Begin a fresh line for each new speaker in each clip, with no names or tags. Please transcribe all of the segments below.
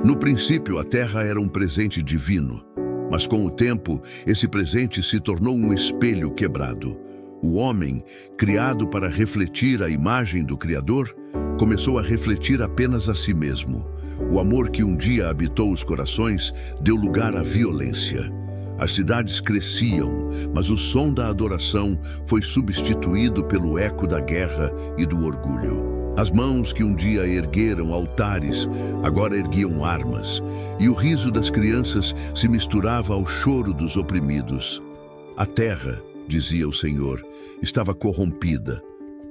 No princípio, a terra era um presente divino, mas com o tempo, esse presente se tornou um espelho quebrado. O homem, criado para refletir a imagem do Criador, começou a refletir apenas a si mesmo. O amor que um dia habitou os corações deu lugar à violência. As cidades cresciam, mas o som da adoração foi substituído pelo eco da guerra e do orgulho. As mãos que um dia ergueram altares, agora erguiam armas, e o riso das crianças se misturava ao choro dos oprimidos. A terra, dizia o Senhor, estava corrompida,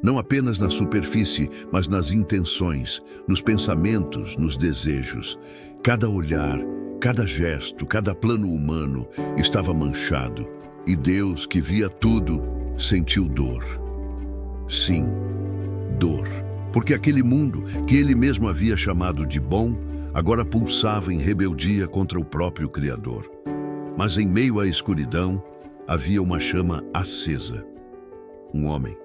não apenas na superfície, mas nas intenções, nos pensamentos, nos desejos. Cada olhar, cada gesto, cada plano humano estava manchado, e Deus, que via tudo, sentiu dor. Sim, dor. Porque aquele mundo, que ele mesmo havia chamado de bom, agora pulsava em rebeldia contra o próprio Criador. Mas em meio à escuridão, havia uma chama acesa. Um homem,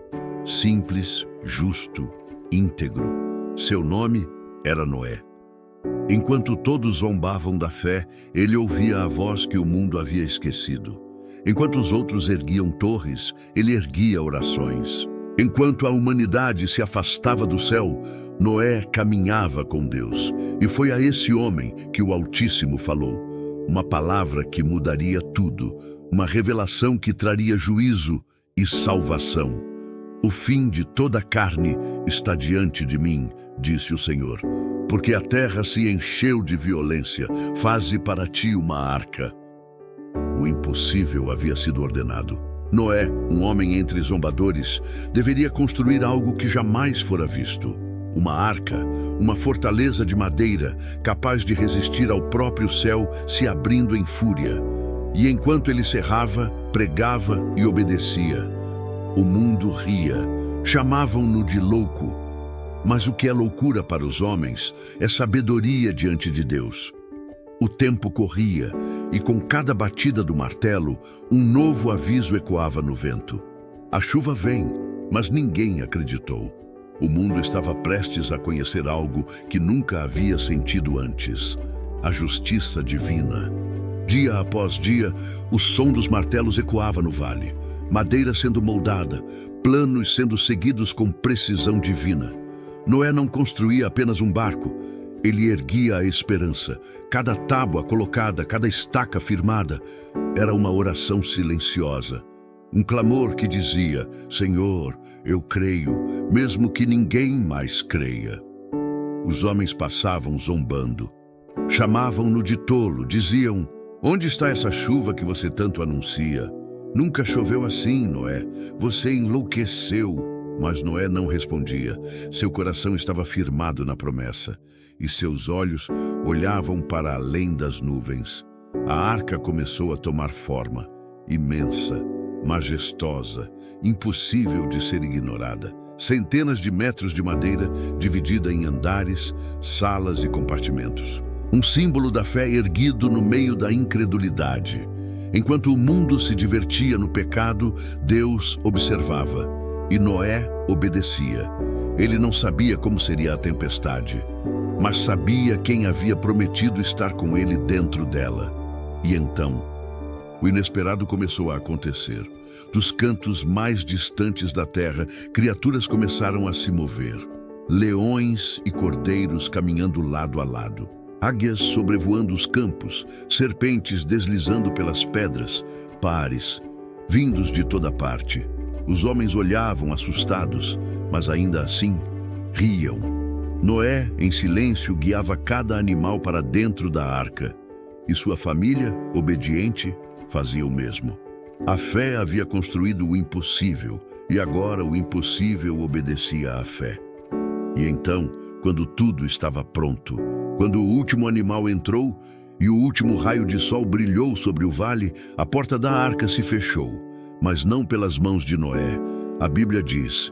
simples, justo, íntegro. Seu nome era Noé. Enquanto todos zombavam da fé, ele ouvia a voz que o mundo havia esquecido. Enquanto os outros erguiam torres, ele erguia orações. Enquanto a humanidade se afastava do céu, Noé caminhava com Deus. E foi a esse homem que o Altíssimo falou. Uma palavra que mudaria tudo. Uma revelação que traria juízo e salvação. O fim de toda a carne está diante de mim, disse o Senhor. Porque a terra se encheu de violência. Faze para ti uma arca. O impossível havia sido ordenado. Noé, um homem entre zombadores, deveria construir algo que jamais fora visto. Uma arca, uma fortaleza de madeira, capaz de resistir ao próprio céu se abrindo em fúria. E enquanto ele cerrava, pregava e obedecia, o mundo ria, chamavam-no de louco. Mas o que é loucura para os homens é sabedoria diante de Deus. O tempo corria, e com cada batida do martelo, um novo aviso ecoava no vento. A chuva vem, mas ninguém acreditou. O mundo estava prestes a conhecer algo que nunca havia sentido antes: a justiça divina. Dia após dia, o som dos martelos ecoava no vale, madeira sendo moldada, planos sendo seguidos com precisão divina. Noé não construía apenas um barco, ele erguia a esperança. Cada tábua colocada, cada estaca firmada, era uma oração silenciosa. Um clamor que dizia: Senhor, eu creio, mesmo que ninguém mais creia. Os homens passavam zombando. Chamavam-no de tolo, diziam: onde está essa chuva que você tanto anuncia? Nunca choveu assim, Noé. Você enlouqueceu. Mas Noé não respondia. Seu coração estava firmado na promessa. E seus olhos olhavam para além das nuvens. A arca começou a tomar forma, imensa, majestosa, impossível de ser ignorada. Centenas de metros de madeira dividida em andares, salas e compartimentos. Um símbolo da fé erguido no meio da incredulidade. Enquanto o mundo se divertia no pecado, Deus observava. E Noé obedecia. Ele não sabia como seria a tempestade, mas sabia quem havia prometido estar com ele dentro dela. E então, o inesperado começou a acontecer. Dos cantos mais distantes da terra, criaturas começaram a se mover. Leões e cordeiros caminhando lado a lado. Águias sobrevoando os campos, serpentes deslizando pelas pedras, pares, vindos de toda parte. Os homens olhavam assustados, mas ainda assim, riam. Noé, em silêncio, guiava cada animal para dentro da arca. E sua família, obediente, fazia o mesmo. A fé havia construído o impossível, e agora o impossível obedecia à fé. E então, quando tudo estava pronto, quando o último animal entrou e o último raio de sol brilhou sobre o vale, a porta da arca se fechou. Mas não pelas mãos de Noé. A Bíblia diz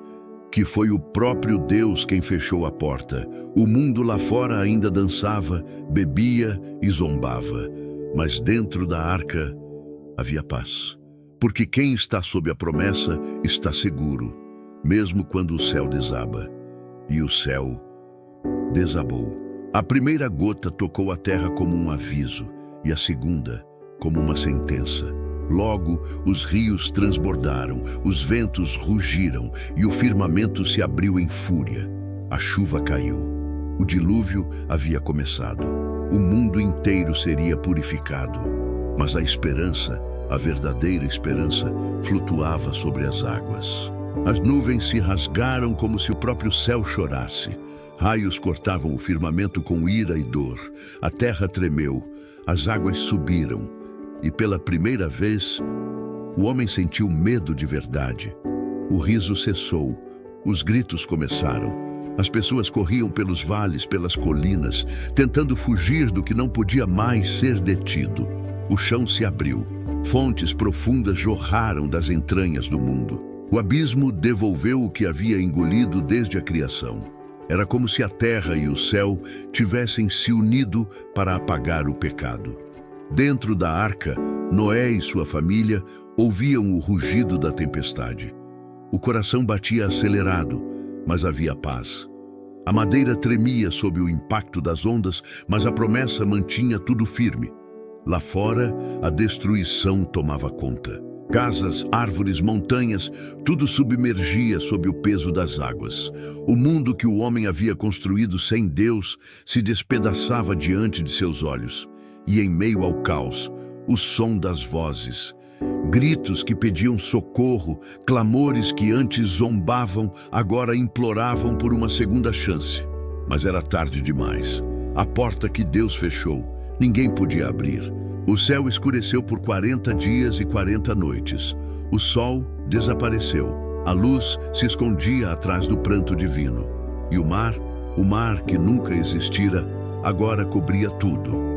que foi o próprio Deus quem fechou a porta. O mundo lá fora ainda dançava, bebia e zombava. Mas dentro da arca havia paz. Porque quem está sob a promessa está seguro, mesmo quando o céu desaba. E o céu desabou. A primeira gota tocou a terra como um aviso, e a segunda como uma sentença. Logo, os rios transbordaram, os ventos rugiram e o firmamento se abriu em fúria. A chuva caiu. O dilúvio havia começado. O mundo inteiro seria purificado. Mas a esperança, a verdadeira esperança, flutuava sobre as águas. As nuvens se rasgaram como se o próprio céu chorasse. Raios cortavam o firmamento com ira e dor. A terra tremeu, as águas subiram. E pela primeira vez, o homem sentiu medo de verdade. O riso cessou, os gritos começaram. As pessoas corriam pelos vales, pelas colinas, tentando fugir do que não podia mais ser detido. O chão se abriu. Fontes profundas jorraram das entranhas do mundo. O abismo devolveu o que havia engolido desde a criação. Era como se a terra e o céu tivessem se unido para apagar o pecado. Dentro da arca, Noé e sua família ouviam o rugido da tempestade. O coração batia acelerado, mas havia paz. A madeira tremia sob o impacto das ondas, mas a promessa mantinha tudo firme. Lá fora, a destruição tomava conta. Casas, árvores, montanhas, tudo submergia sob o peso das águas. O mundo que o homem havia construído sem Deus se despedaçava diante de seus olhos. E em meio ao caos, o som das vozes. Gritos que pediam socorro, clamores que antes zombavam, agora imploravam por uma segunda chance. Mas era tarde demais. A porta que Deus fechou, ninguém podia abrir. O céu escureceu por 40 dias e 40 noites. O sol desapareceu. A luz se escondia atrás do pranto divino. E o mar que nunca existira, agora cobria tudo.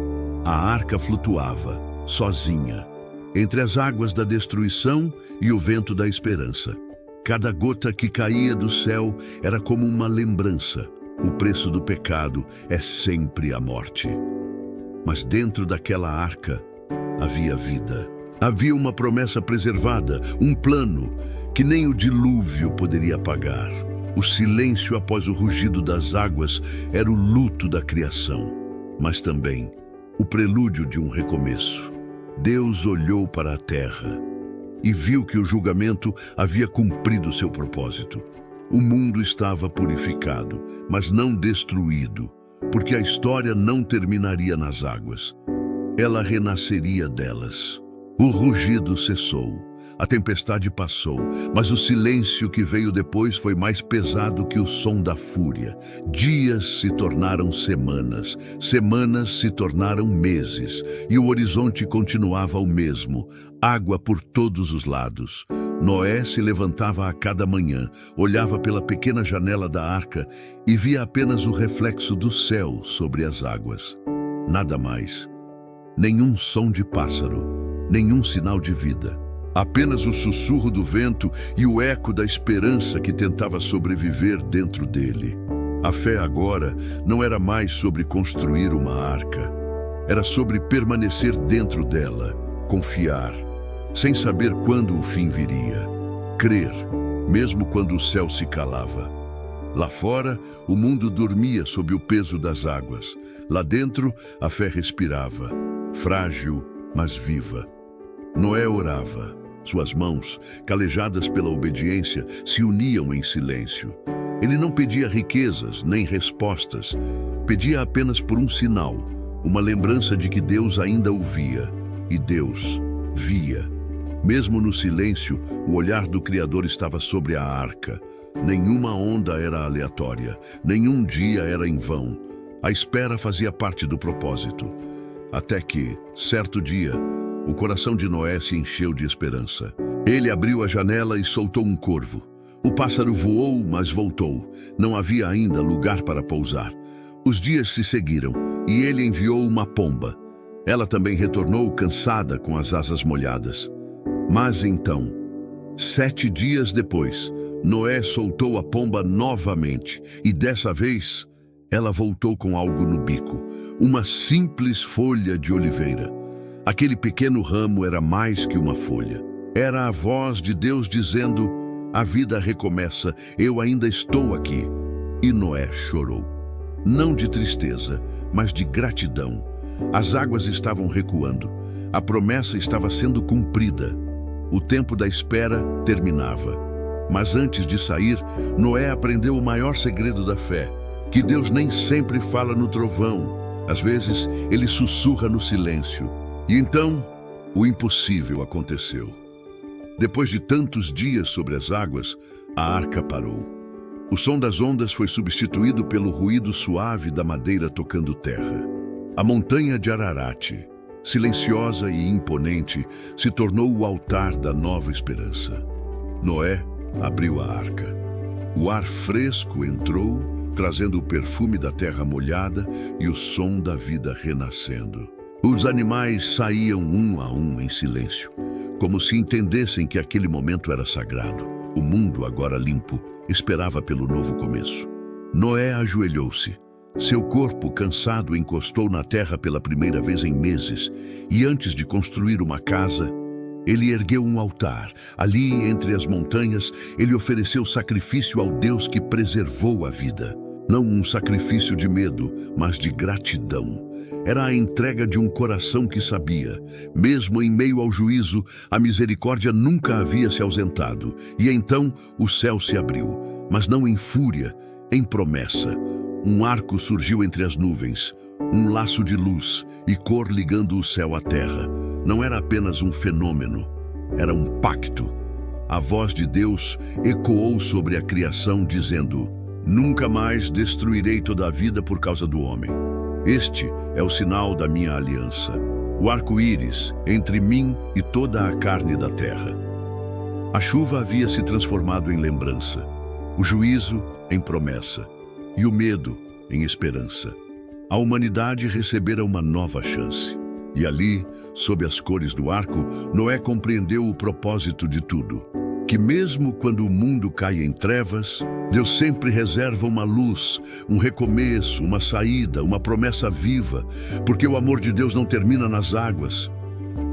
A arca flutuava, sozinha, entre as águas da destruição e o vento da esperança. Cada gota que caía do céu era como uma lembrança. O preço do pecado é sempre a morte. Mas dentro daquela arca havia vida. Havia uma promessa preservada, um plano que nem o dilúvio poderia apagar. O silêncio após o rugido das águas era o luto da criação, mas também o prelúdio de um recomeço. Deus olhou para a terra e viu que o julgamento havia cumprido seu propósito. O mundo estava purificado, mas não destruído, porque a história não terminaria nas águas. Ela renasceria delas. O rugido cessou, a tempestade passou, mas o silêncio que veio depois foi mais pesado que o som da fúria. Dias se tornaram semanas, semanas se tornaram meses, e o horizonte continuava o mesmo, água por todos os lados. Noé se levantava a cada manhã, olhava pela pequena janela da arca e via apenas o reflexo do céu sobre as águas. Nada mais. Nenhum som de pássaro, nenhum sinal de vida. Apenas o sussurro do vento e o eco da esperança que tentava sobreviver dentro dele. A fé agora não era mais sobre construir uma arca. Era sobre permanecer dentro dela, confiar, sem saber quando o fim viria. Crer, mesmo quando o céu se calava. Lá fora, o mundo dormia sob o peso das águas. Lá dentro, a fé respirava, frágil, mas viva. Noé orava. Suas mãos, calejadas pela obediência, se uniam em silêncio. Ele não pedia riquezas nem respostas. Pedia apenas por um sinal, uma lembrança de que Deus ainda o via. E Deus via. Mesmo no silêncio, o olhar do Criador estava sobre a arca. Nenhuma onda era aleatória, nenhum dia era em vão. A espera fazia parte do propósito. Até que, certo dia, o coração de Noé se encheu de esperança. Ele abriu a janela e soltou um corvo. O pássaro voou, mas voltou. Não havia ainda lugar para pousar. Os dias se seguiram e ele enviou uma pomba. Ela também retornou cansada com as asas molhadas. Mas então, 7 dias depois, Noé soltou a pomba novamente e dessa vez ela voltou com algo no bico, uma simples folha de oliveira. Aquele pequeno ramo era mais que uma folha. Era a voz de Deus dizendo: a vida recomeça, eu ainda estou aqui. E Noé chorou. não de tristeza, mas de gratidão. As águas estavam recuando. A promessa estava sendo cumprida. O tempo da espera terminava. Mas antes de sair, Noé aprendeu o maior segredo da fé, que Deus nem sempre fala no trovão. Às vezes, ele sussurra no silêncio. E então, o impossível aconteceu. Depois de tantos dias sobre as águas, a arca parou. O som das ondas foi substituído pelo ruído suave da madeira tocando terra. A montanha de Ararat, silenciosa e imponente, se tornou o altar da nova esperança. Noé abriu a arca. O ar fresco entrou, trazendo o perfume da terra molhada e o som da vida renascendo. Os animais saíam um a um em silêncio, como se entendessem que aquele momento era sagrado. O mundo, agora limpo, esperava pelo novo começo. Noé ajoelhou-se. Seu corpo, cansado, encostou na terra pela primeira vez em meses, e antes de construir uma casa, ele ergueu um altar. Ali, entre as montanhas, ele ofereceu sacrifício ao Deus que preservou a vida. Não um sacrifício de medo, mas de gratidão. Era a entrega de um coração que sabia, mesmo em meio ao juízo, a misericórdia nunca havia se ausentado. E então o céu se abriu, mas não em fúria, em promessa. Um arco surgiu entre as nuvens, um laço de luz e cor ligando o céu à terra. Não era apenas um fenômeno, era um pacto. A voz de Deus ecoou sobre a criação, dizendo: "Nunca mais destruirei toda a vida por causa do homem. Este é o sinal da minha aliança, o arco-íris entre mim e toda a carne da terra." A chuva havia se transformado em lembrança, o juízo em promessa e o medo em esperança. A humanidade recebera uma nova chance. E ali, sob as cores do arco, Noé compreendeu o propósito de tudo. Que mesmo quando o mundo cai em trevas, Deus sempre reserva uma luz, um recomeço, uma saída, uma promessa viva, porque o amor de Deus não termina nas águas,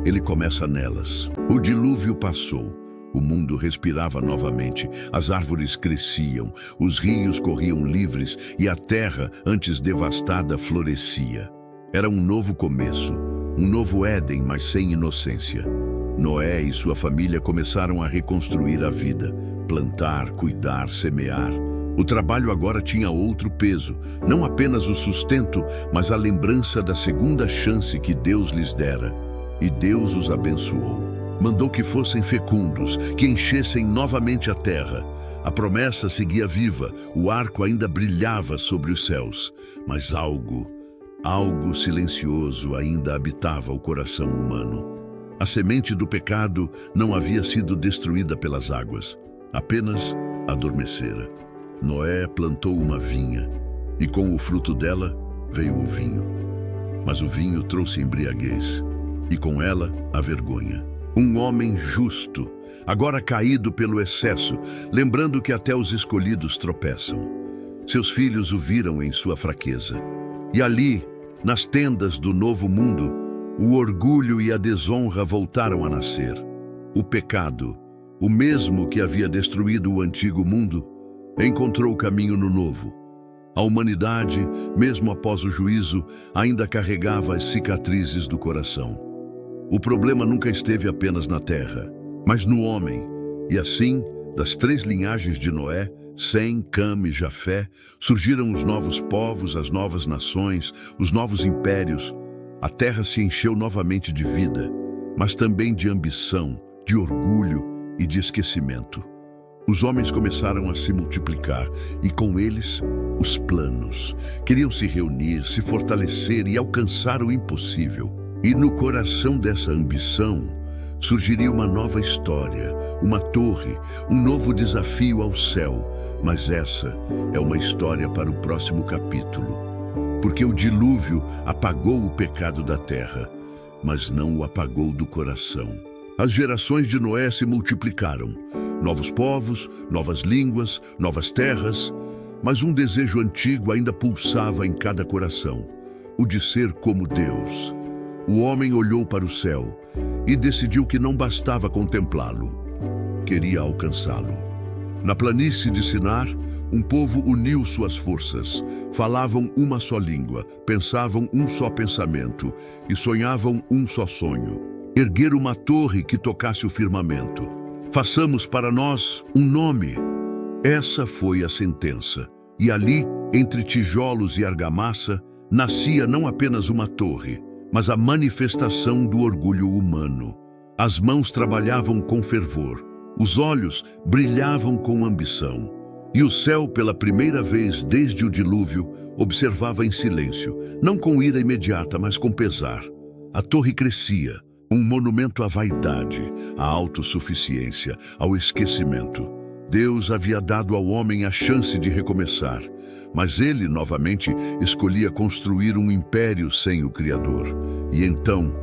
ele começa nelas. O dilúvio passou, o mundo respirava novamente, as árvores cresciam, os rios corriam livres e a terra, antes devastada, florescia. Era um novo começo, um novo Éden, mas sem inocência. Noé e sua família começaram a reconstruir a vida, plantar, cuidar, semear. O trabalho agora tinha outro peso, não apenas o sustento, mas a lembrança da segunda chance que Deus lhes dera. E Deus os abençoou. Mandou que fossem fecundos, que enchessem novamente a terra. A promessa seguia viva, o arco ainda brilhava sobre os céus, mas algo silencioso ainda habitava o coração humano. A semente do pecado não havia sido destruída pelas águas, apenas adormecera. Noé plantou uma vinha, e com o fruto dela veio o vinho. Mas o vinho trouxe embriaguez, e com ela a vergonha. Um homem justo, agora caído pelo excesso, lembrando que até os escolhidos tropeçam. Seus filhos o viram em sua fraqueza. E ali, nas tendas do novo mundo, o orgulho e a desonra voltaram a nascer. O pecado, o mesmo que havia destruído o antigo mundo, encontrou caminho no novo. A humanidade, mesmo após o juízo, ainda carregava as cicatrizes do coração. O problema nunca esteve apenas na terra, mas no homem. E assim, das 3 linhagens de Noé, Sem, Cam e Jafé, surgiram os novos povos, as novas nações, os novos impérios. A terra se encheu novamente de vida, mas também de ambição, de orgulho e de esquecimento. Os homens começaram a se multiplicar e com eles os planos. Queriam se reunir, se fortalecer e alcançar o impossível. E no coração dessa ambição surgiria uma nova história, uma torre, um novo desafio ao céu. Mas essa é uma história para o próximo capítulo. Porque o dilúvio apagou o pecado da terra, mas não o apagou do coração. As gerações de Noé se multiplicaram. Novos povos, novas línguas, novas terras. Mas um desejo antigo ainda pulsava em cada coração, o de ser como Deus. O homem olhou para o céu e decidiu que não bastava contemplá-lo. Queria alcançá-lo. Na planície de Sinar, Um povo uniu suas forças. Falavam uma só língua, pensavam um só pensamento e sonhavam um só sonho. Erguer uma torre que tocasse o firmamento. Façamos para nós um nome. Essa foi a sentença. E ali, entre tijolos e argamassa, nascia não apenas uma torre, mas a manifestação do orgulho humano. As mãos trabalhavam com fervor, os olhos brilhavam com ambição. E o céu, pela primeira vez desde o dilúvio, observava em silêncio, não com ira imediata, mas com pesar. A torre crescia, um monumento à vaidade, à autossuficiência, ao esquecimento. Deus havia dado ao homem a chance de recomeçar, mas ele, novamente, escolhia construir um império sem o Criador. E então,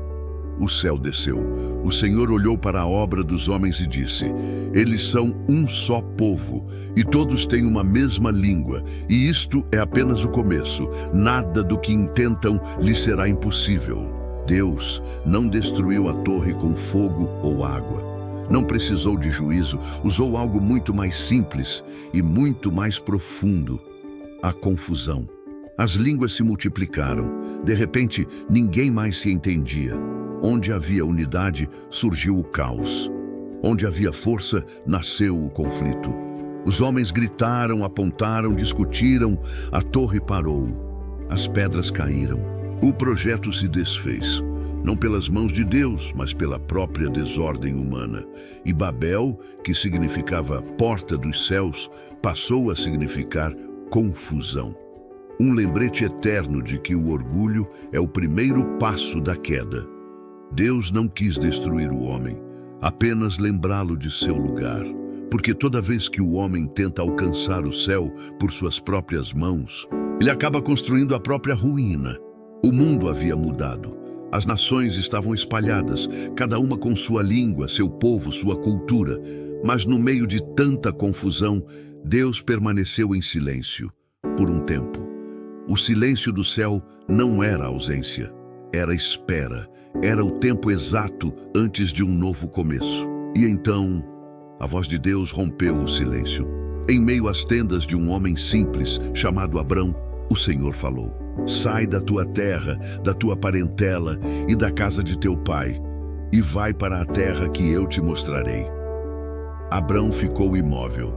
o céu desceu. O Senhor olhou para a obra dos homens e disse: eles são um só povo, e todos têm uma mesma língua, e isto é apenas o começo. Nada do que intentam lhes será impossível. Deus não destruiu a torre com fogo ou água. Não precisou de juízo, usou algo muito mais simples e muito mais profundo: a confusão. As línguas se multiplicaram. De repente, ninguém mais se entendia. Onde havia unidade, surgiu o caos. Onde havia força, nasceu o conflito. Os homens gritaram, apontaram, discutiram. A torre parou. As pedras caíram. O projeto se desfez. Não pelas mãos de Deus, mas pela própria desordem humana. E Babel, que significava porta dos céus, passou a significar confusão. Um lembrete eterno de que o orgulho é o primeiro passo da queda. Deus não quis destruir o homem, apenas lembrá-lo de seu lugar. Porque toda vez que o homem tenta alcançar o céu por suas próprias mãos, ele acaba construindo a própria ruína. O mundo havia mudado. As nações estavam espalhadas, cada uma com sua língua, seu povo, sua cultura. Mas no meio de tanta confusão, Deus permaneceu em silêncio, por um tempo. O silêncio do céu não era ausência, era espera. Era o tempo exato antes de um novo começo. E então, a voz de Deus rompeu o silêncio. Em meio às tendas de um homem simples, chamado Abrão, o Senhor falou: sai da tua terra, da tua parentela e da casa de teu pai, e vai para a terra que eu te mostrarei. Abrão ficou imóvel.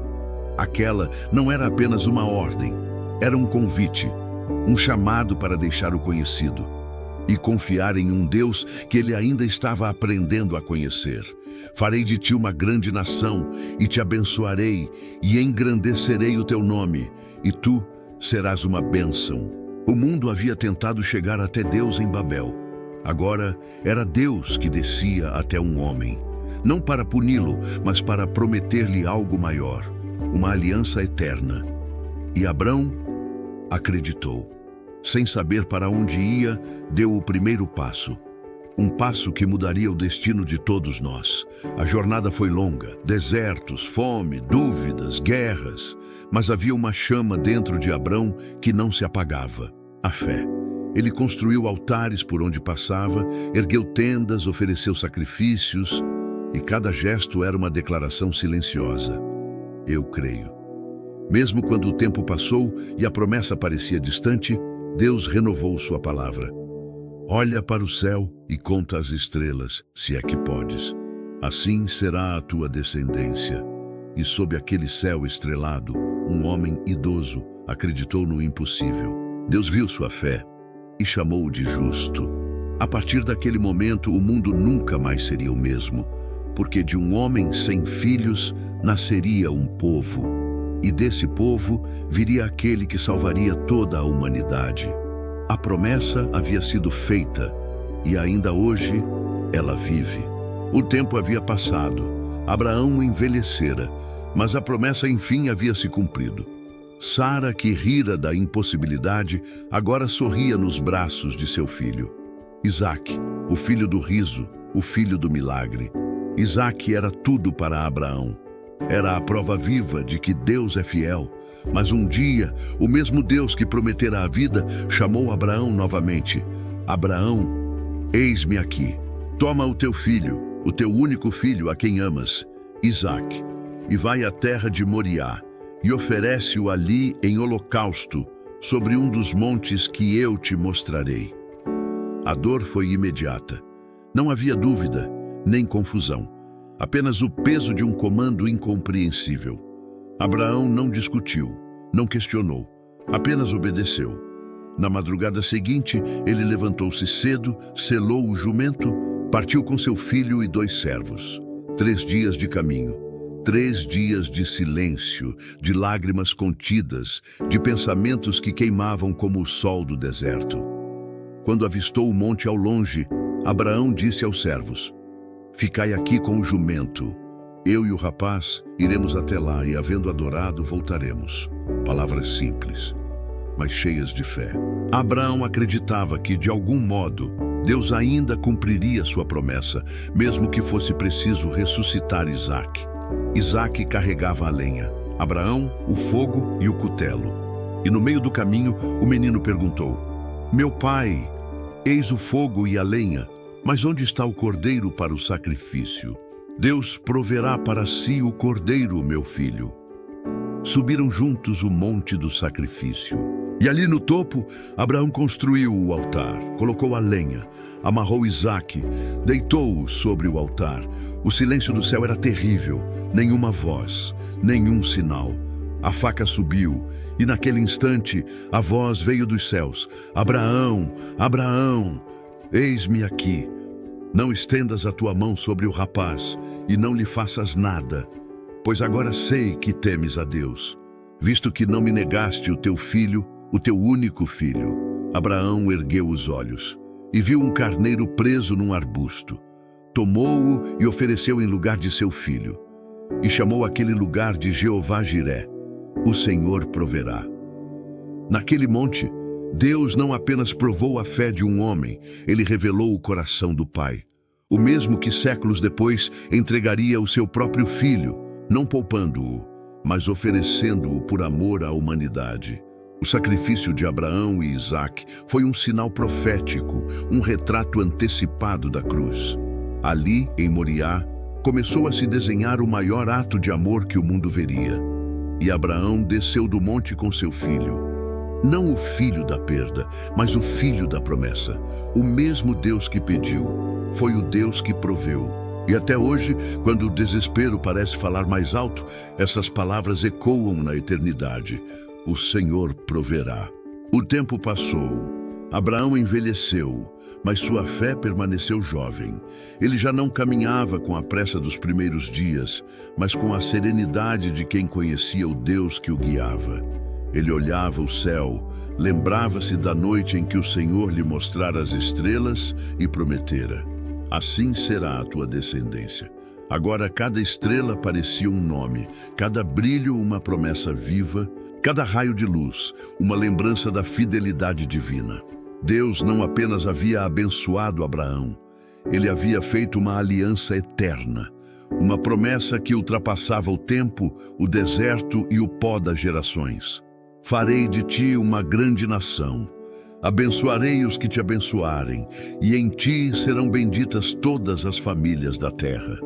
Aquela não era apenas uma ordem, era um convite, um chamado para deixar o conhecido e confiar em um Deus que ele ainda estava aprendendo a conhecer. Farei de ti uma grande nação, e te abençoarei, e engrandecerei o teu nome, e tu serás uma bênção. O mundo havia tentado chegar até Deus em Babel. Agora era Deus que descia até um homem, não para puni-lo, mas para prometer-lhe algo maior, uma aliança eterna. E Abrão acreditou. Sem saber para onde ia, deu o primeiro passo. Um passo que mudaria o destino de todos nós. A jornada foi longa, desertos, fome, dúvidas, guerras. Mas havia uma chama dentro de Abrão que não se apagava: a fé. Ele construiu altares por onde passava, ergueu tendas, ofereceu sacrifícios, e cada gesto era uma declaração silenciosa: eu creio. Mesmo quando o tempo passou e a promessa parecia distante, Deus renovou sua palavra. Olha para o céu e conta as estrelas, se é que podes. Assim será a tua descendência. E sob aquele céu estrelado, um homem idoso acreditou no impossível. Deus viu sua fé e chamou-o de justo. A partir daquele momento, o mundo nunca mais seria o mesmo, porque de um homem sem filhos nasceria um povo. E desse povo viria aquele que salvaria toda a humanidade. A promessa havia sido feita e ainda hoje ela vive. O tempo havia passado, Abraão envelhecera, mas a promessa enfim havia se cumprido. Sara, que rira da impossibilidade, agora sorria nos braços de seu filho. Isaque, o filho do riso, o filho do milagre. Isaque era tudo para Abraão. Era a prova viva de que Deus é fiel. Mas um dia, o mesmo Deus que prometera a vida chamou Abraão novamente. Abraão, eis-me aqui. Toma o teu filho, o teu único filho a quem amas, Isaque, e vai à terra de Moriá. e oferece-o ali em holocausto, sobre um dos montes que eu te mostrarei. A dor foi imediata. Não havia dúvida, nem confusão. Apenas o peso de um comando incompreensível. Abraão não discutiu, não questionou, apenas obedeceu. Na madrugada seguinte, ele levantou-se cedo, selou o jumento, partiu com seu filho e 2 servos. 3 dias de caminho, 3 dias de silêncio, de lágrimas contidas, de pensamentos que queimavam como o sol do deserto. Quando avistou o monte ao longe, Abraão disse aos servos: "Ficai aqui com o jumento. Eu e o rapaz iremos até lá e, havendo adorado, voltaremos." Palavras simples, mas cheias de fé. Abraão acreditava que, de algum modo, Deus ainda cumpriria sua promessa, mesmo que fosse preciso ressuscitar Isaque. Isaque carregava a lenha, Abraão o fogo e o cutelo. E no meio do caminho, o menino perguntou: "Meu pai, eis o fogo e a lenha, mas onde está o cordeiro para o sacrifício?" "Deus proverá para si o cordeiro, meu filho." Subiram juntos o monte do sacrifício. E ali no topo, Abraão construiu o altar, colocou a lenha, amarrou Isaque, deitou-o sobre o altar. O silêncio do céu era terrível, nenhuma voz, nenhum sinal. A faca subiu, e naquele instante a voz veio dos céus: "Abraão, Abraão, eis-me aqui. Não estendas a tua mão sobre o rapaz, e não lhe faças nada, pois agora sei que temes a Deus, visto que não me negaste o teu filho, o teu único filho." Abraão ergueu os olhos e viu um carneiro preso num arbusto. Tomou-o e ofereceu em lugar de seu filho, e chamou aquele lugar de Jeová-Jiré, o Senhor proverá. Naquele monte, Deus não apenas provou a fé de um homem, ele revelou o coração do Pai, o mesmo que séculos depois entregaria o seu próprio filho, não poupando-o, mas oferecendo-o por amor à humanidade. O sacrifício de Abraão e Isaque foi um sinal profético, um retrato antecipado da cruz. Ali, em Moriá, começou a se desenhar o maior ato de amor que o mundo veria. E Abraão desceu do monte com seu filho. Não o filho da perda, mas o filho da promessa. O mesmo Deus que pediu, foi o Deus que proveu. E até hoje, quando o desespero parece falar mais alto, essas palavras ecoam na eternidade: "O Senhor proverá." O tempo passou. Abraão envelheceu, mas sua fé permaneceu jovem. Ele já não caminhava com a pressa dos primeiros dias, mas com a serenidade de quem conhecia o Deus que o guiava. Ele olhava o céu, lembrava-se da noite em que o Senhor lhe mostrara as estrelas e prometera: "Assim será a tua descendência." Agora cada estrela parecia um nome, cada brilho uma promessa viva, cada raio de luz uma lembrança da fidelidade divina. Deus não apenas havia abençoado Abraão, ele havia feito uma aliança eterna, uma promessa que ultrapassava o tempo, o deserto e o pó das gerações. "Farei de ti uma grande nação, abençoarei os que te abençoarem, e em ti serão benditas todas as famílias da terra."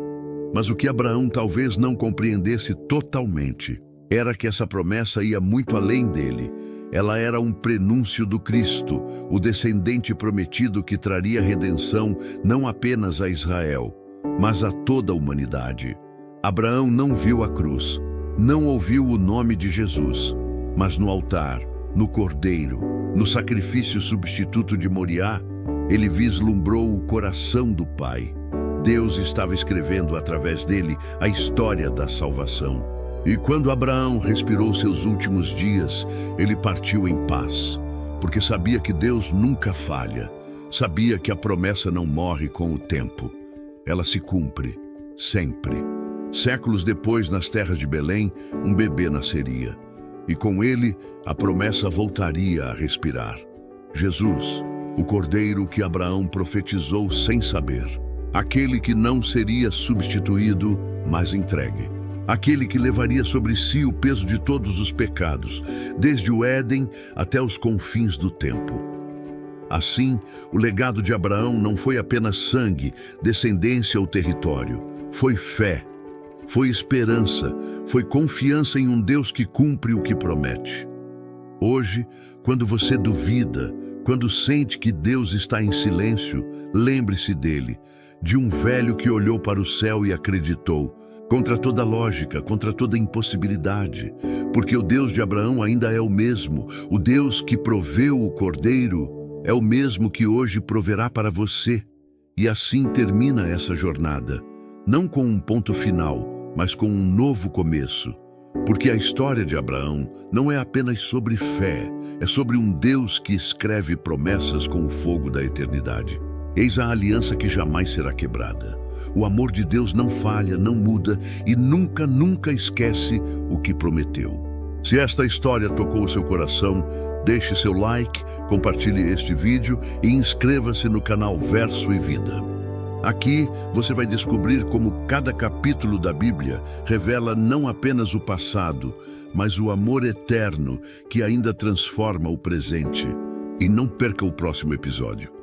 Mas o que Abraão talvez não compreendesse totalmente era que essa promessa ia muito além dele. Ela era um prenúncio do Cristo, o descendente prometido que traria redenção não apenas a Israel, mas a toda a humanidade. Abraão não viu a cruz, não ouviu o nome de Jesus, mas no altar, no cordeiro, no sacrifício substituto de Moriá, ele vislumbrou o coração do Pai. Deus estava escrevendo através dele a história da salvação. E quando Abraão respirou seus últimos dias, ele partiu em paz, porque sabia que Deus nunca falha, sabia que a promessa não morre com o tempo. Ela se cumpre, sempre. Séculos depois, nas terras de Belém, um bebê nasceria, e com ele a promessa voltaria a respirar. Jesus, o cordeiro que Abraão profetizou sem saber, aquele que não seria substituído, mas entregue. Aquele que levaria sobre si o peso de todos os pecados, desde o Éden até os confins do tempo. Assim, o legado de Abraão não foi apenas sangue, descendência ou território. Foi fé, foi esperança, foi confiança em um Deus que cumpre o que promete. Hoje, quando você duvida, quando sente que Deus está em silêncio, lembre-se dele, de um velho que olhou para o céu e acreditou, contra toda lógica, contra toda impossibilidade, porque o Deus de Abraão ainda é o mesmo, o Deus que proveu o cordeiro é o mesmo que hoje proverá para você. E assim termina essa jornada, não com um ponto final, mas com um novo começo. Porque a história de Abraão não é apenas sobre fé, é sobre um Deus que escreve promessas com o fogo da eternidade. Eis a aliança que jamais será quebrada. O amor de Deus não falha, não muda e nunca esquece o que prometeu. Se esta história tocou o seu coração, deixe seu like, compartilhe este vídeo e inscreva-se no canal Verso e Vida. Aqui você vai descobrir como cada capítulo da Bíblia revela não apenas o passado, mas o amor eterno que ainda transforma o presente. E não perca o próximo episódio.